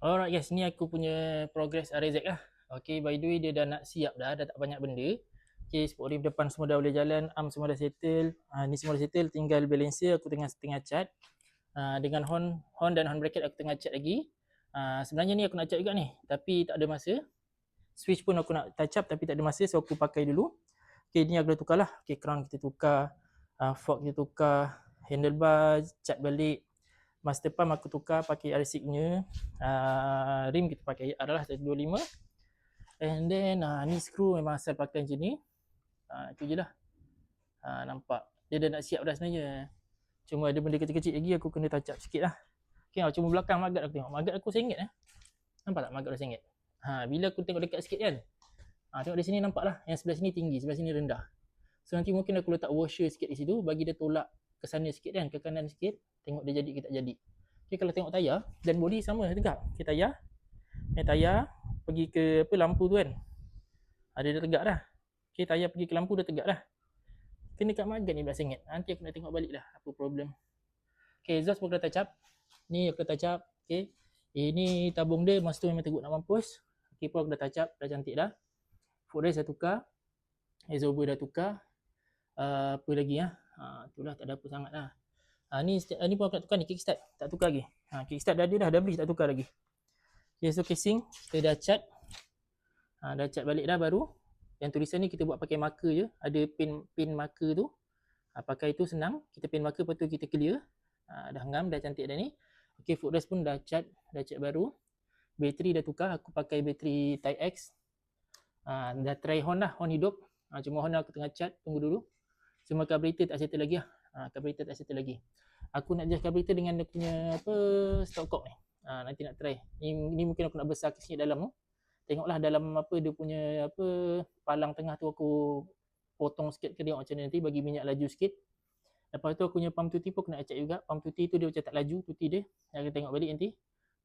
Alright guys, ni aku punya progress RZ lah. Okay, by the way dia dah nak siap dah tak banyak benda. Okay, sport rim depan semua dah boleh jalan, arm semua dah settle. Ni semua dah settle, tinggal balancer aku tengah cat. Dengan horn dan horn bracket aku tengah cat lagi. Sebenarnya ni aku nak cat juga ni, tapi tak ada masa. Switch pun aku nak touch up tapi tak ada masa, so aku pakai dulu. Okay, ni aku dah tukar lah. Okay, crown kita tukar, fork kita tukar, handlebar cat balik. Master pump aku tukar pakai R6 nya, rim kita pakai R lah 125, and then ni screw memang asal pakai macam ni. Itu je lah. Nampak dia dah nak siap dah sebenarnya, cuma ada benda kecil-kecil lagi aku kena touch up sikit lah. Okay, cuma belakang magat aku tengok, magat aku sengit nampak tak magat dah sengit. Bila aku tengok dekat sikit kan, tengok di sini nampak lah, yang sebelah sini tinggi, sebelah sini rendah. So nanti mungkin aku letak washer sikit di situ, bagi dia tolak ke sana sikit kan, ke kanan sikit, tengok dia jadi ke tak jadi. Okay, kalau tengok tayar dan body sama tegak. Okay, tayar pergi ke lampu tu kan, dia dah tegak dah. Okay, tayar pergi ke lampu dah tegak dah. Kena kat magat ni belah sengit. Nanti aku nak tengok balik lah apa problem. Okay, exhaust pun kena touch up. Ni aku dah touch up. Okay, ini tabung dia masa tu memang teruk nak mampus. Okay, pun aku dah touch up, dah cantik dah. Footrest dah tukar, absorber dah tukar. Apa lagi itulah, tak ada apa sangat lah. Ni pun aku nak tukar ni, kickstart tak tukar lagi. Kickstart dah ada dah beli, tak tukar lagi. Okay, so casing kita dah cat, dah cat balik dah baru. Yang tulisan ni kita buat pakai marker je, ada pin marker tu. Pakai tu senang, kita pin marker, lepas tu kita clear. Dah ngam, dah cantik dah ni. Okay, footrest pun dah cat baru. Bateri dah tukar, aku pakai bateri Type X. Dah try horn dah, horn hidup. Cuma horn aku tengah cat, tunggu dulu. Cuma carburetor tak settle lagi lah. Carburetor tak settle lagi. Aku nak adjust carburetor dengan dia punya stock cock ni. Nanti nak try. Ni mungkin aku nak besar sikit dalam tu. Tengoklah dalam dia punya palang tengah tu aku potong sikit ke, tengok macam mana nanti, bagi minyak laju sikit. Lepas tu aku punya pump tuti pun aku nak check juga. Pump tuti tu dia macam tak laju tuti dia. Aku tengok balik nanti.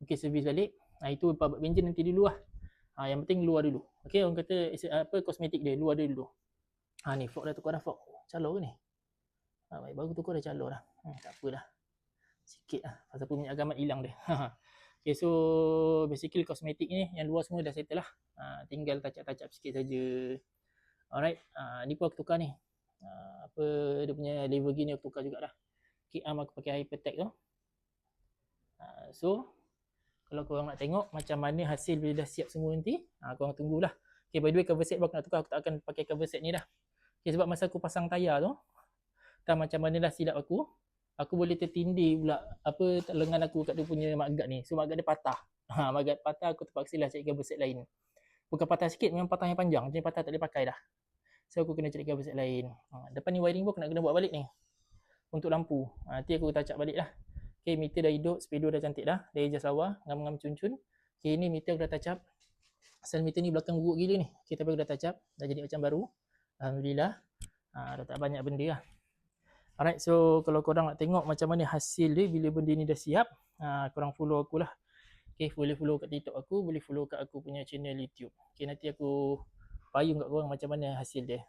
Okay, servis balik. Itu babak bensin nanti dulu lah. Yang penting luar dulu. Okay, orang kata kosmetik dia, luar dia dulu. Ni fork dah tukar dah, fork. Calor ke ni? Baik, baru tukar dah calor dah. Tak apa dah. Sikit lah. Pasal pun minyak gamat hilang dia. Okay, so basically kosmetik ni yang luar semua dah settle lah. Tinggal touch up sikit saja. Alright, ni pun aku tukar ni. Dia punya lever gini aku tukar juga dah. Kick arm aku pakai Hypertech tu. So kalau korang nak tengok macam mana hasil bila dah siap semua nanti, korang tunggulah. Okay, by the way cover set pun aku nak tukar, aku tak akan pakai cover set ni dah. Okay, sebab masa aku pasang tayar tu, tak macam mana dah silap aku boleh tertindih pula lengan aku kat dia punya magat ni. So magat dia patah. Magat patah, aku terpaksa lah cari cover set lain. Bukan patah sikit, memang patah yang panjang. Jadi patah tak boleh pakai dah. So aku kena cari cover set lain. Depan ni wiring pun kena buat balik ni. Untuk lampu. Nanti aku touch up balik lah. Okay, meter dah hidup, speedo dah cantik dah. Dah adjust lawa, ngam-ngam cun-cun. Okay, ni meter aku dah touch up. Asal meter ni belakang buruk gila ni. Okay, tapi aku dah touch up. Dah jadi macam baru. Alhamdulillah. Dah tak banyak benda lah. Alright, so kalau korang nak tengok macam mana hasil dia bila benda ni dah siap, korang follow aku lah. Okay, boleh follow kat TikTok aku, boleh follow kat aku punya channel YouTube. Okay, nanti aku payung kat korang macam mana hasil dia.